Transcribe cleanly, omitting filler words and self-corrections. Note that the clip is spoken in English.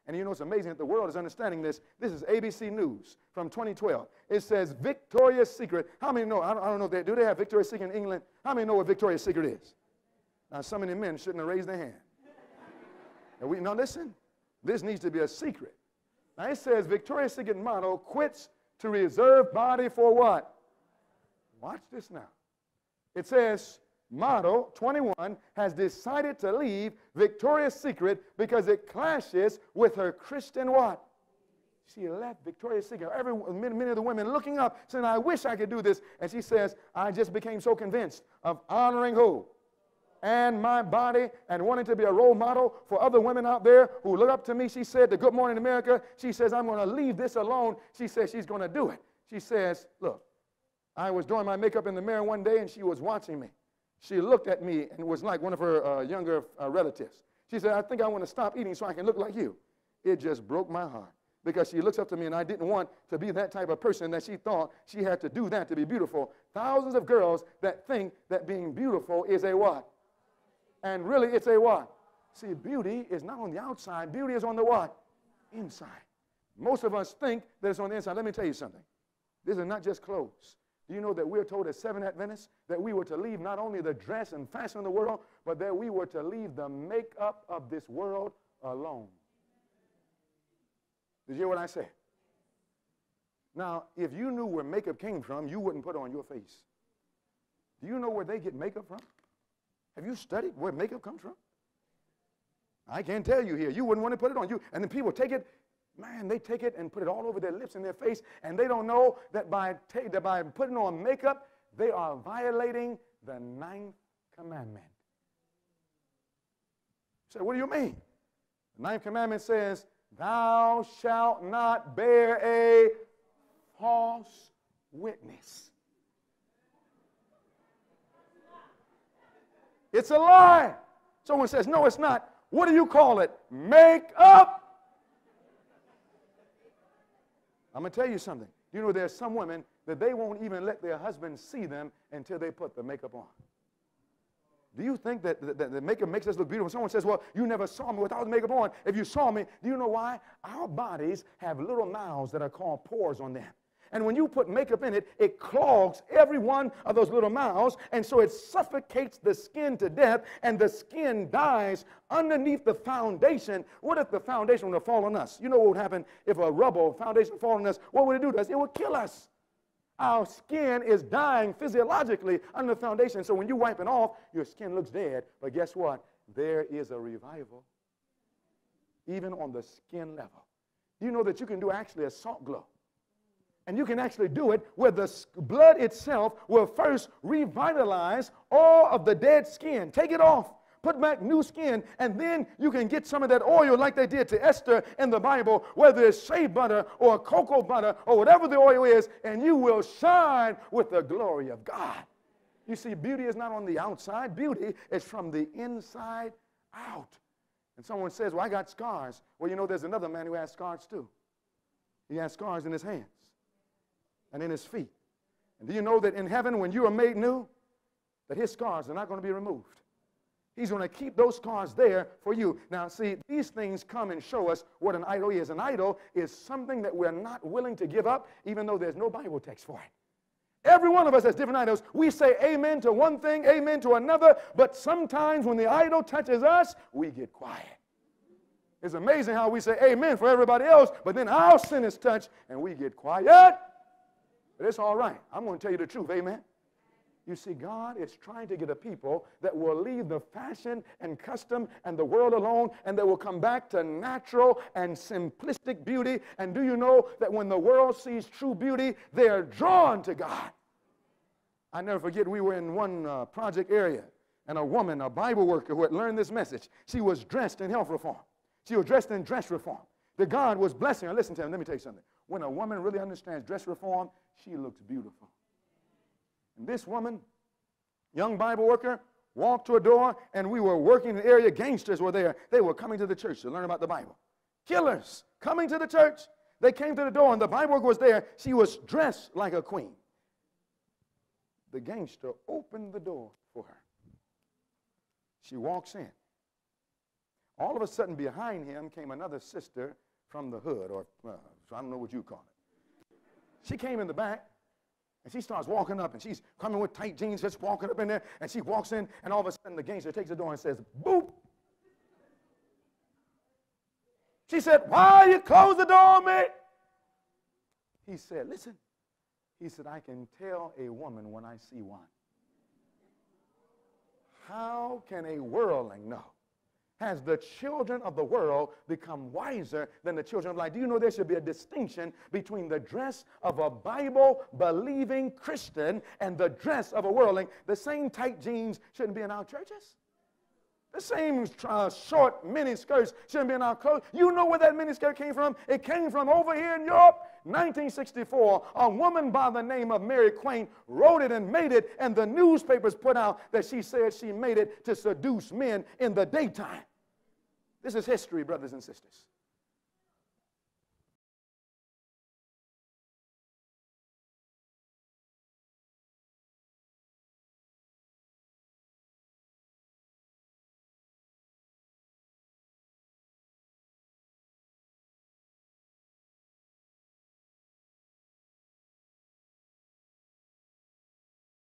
And you know, it's amazing that the world is understanding this. This is ABC News from 2012. It says Victoria's Secret. How many know? I don't know. Do they have Victoria's Secret in England? How many know what Victoria's Secret is? Now, some of the men shouldn't have raised their hand. Now, listen. This needs to be a secret. Now, it says Victoria's Secret model quits to reserve body for what? Watch this now. It says model 21 has decided to leave Victoria's Secret because it clashes with her Christian what? She left Victoria's Secret. Many of the women looking up saying, I wish I could do this. And she says, I just became so convinced of honoring who? And my body, and wanting to be a role model for other women out there who look up to me. She said to Good Morning America, she says, I'm going to leave this alone. She says she's going to do it. She says, look, I was doing my makeup in the mirror one day and she was watching me. She looked at me and was like one of her younger relatives. She said, I think I want to stop eating so I can look like you. It just broke my heart because she looks up to me and I didn't want to be that type of person that she thought she had to do that to be beautiful. Thousands of girls that think that being beautiful is a what? And really it's a what? See, beauty is not on the outside. Beauty is on the what? Inside. Most of us think that it's on the inside. Let me tell you something. This is not just clothes. Do you know that we're told at Seventh Adventists that we were to leave not only the dress and fashion of the world, but that we were to leave the makeup of this world alone? Did you hear what I said? Now, if you knew where makeup came from, you wouldn't put it on your face. Do you know where they get makeup from? Have you studied where makeup comes from? I can't tell you here. You wouldn't want to put it on you. And then people take it. Man, they take it and put it all over their lips and their face, and they don't know that by putting on makeup, they are violating the 9th commandment. You say, what do you mean? The 9th commandment says, thou shalt not bear a false witness. It's a lie. Someone says, no, it's not. What do you call it? Makeup. I'm going to tell you something. You know, there's some women that they won't even let their husbands see them until they put the makeup on. Do you think that the makeup makes us look beautiful? Someone says, well, you never saw me without the makeup on. If you saw me, do you know why? Our bodies have little mouths that are called pores on them. And when you put makeup in it, it clogs every one of those little mouths, and so it suffocates the skin to death, and the skin dies underneath the foundation. What if the foundation would fall on us? You know what would happen if a rubble foundation fall on us? What would it do to us? It would kill us. Our skin is dying physiologically under the foundation, so when you wipe it off, your skin looks dead. But guess what? There is a revival, even on the skin level. Do you know that you can do actually a salt glow? And you can actually do it where the blood itself will first revitalize all of the dead skin. Take it off, put back new skin, and then you can get some of that oil like they did to Esther in the Bible, whether it's shea butter or cocoa butter or whatever the oil is, and you will shine with the glory of God. You see, beauty is not on the outside. Beauty is from the inside out. And someone says, well, I got scars. Well, you know, there's another man who has scars too. He has scars in his hands and in his feet. And do you know that in heaven, when you are made new, that his scars are not going to be removed? He's going to keep those scars there for you. Now, see, these things come and show us what an idol is. An idol is something that we're not willing to give up, even though there's no Bible text for it. Every one of us has different idols. We say amen to one thing, amen to another, but sometimes when the idol touches us, we get quiet. It's amazing how we say amen for everybody else, but then our sin is touched and we get quiet. But it's all right. I'm going to tell you the truth. Amen. You see, God is trying to get a people that will leave the fashion and custom and the world alone, and that will come back to natural and simplistic beauty. And do you know that when the world sees true beauty, they are drawn to God? I never forget, we were in one project area, and a woman, a Bible worker who had learned this message, she was dressed in health reform. She was dressed in dress reform. The God was blessing her. Listen to him. Let me tell you something. When a woman really understands dress reform, she looks beautiful. And this woman, young Bible worker, walked to a door, and we were working in the area. Gangsters were there. They were coming to the church to learn about the Bible. Killers coming to the church. They came to the door, and the Bible worker was there. She was dressed like a queen. The gangster opened the door for her. She walks in. All of a sudden, behind him came another sister from the hood, or I don't know what you call it. She came in the back, and she starts walking up, and she's coming with tight jeans, just walking up in there, and she walks in, and all of a sudden the gangster takes the door and says, boop. She said, why you close the door on me? He said, listen. He said, I can tell a woman when I see one. How can a worldling know? Has the children of the world become wiser than the children of light? Do you know there should be a distinction between the dress of a Bible-believing Christian and the dress of a worldling? The same tight jeans shouldn't be in our churches. The same short mini skirts shouldn't be in our clothes. You know where that mini skirt came from? It came from over here in Europe. 1964, a woman by the name of Mary Quain wrote it and made it, and the newspapers put out that she said she made it to seduce men in the daytime. This is history, brothers and sisters.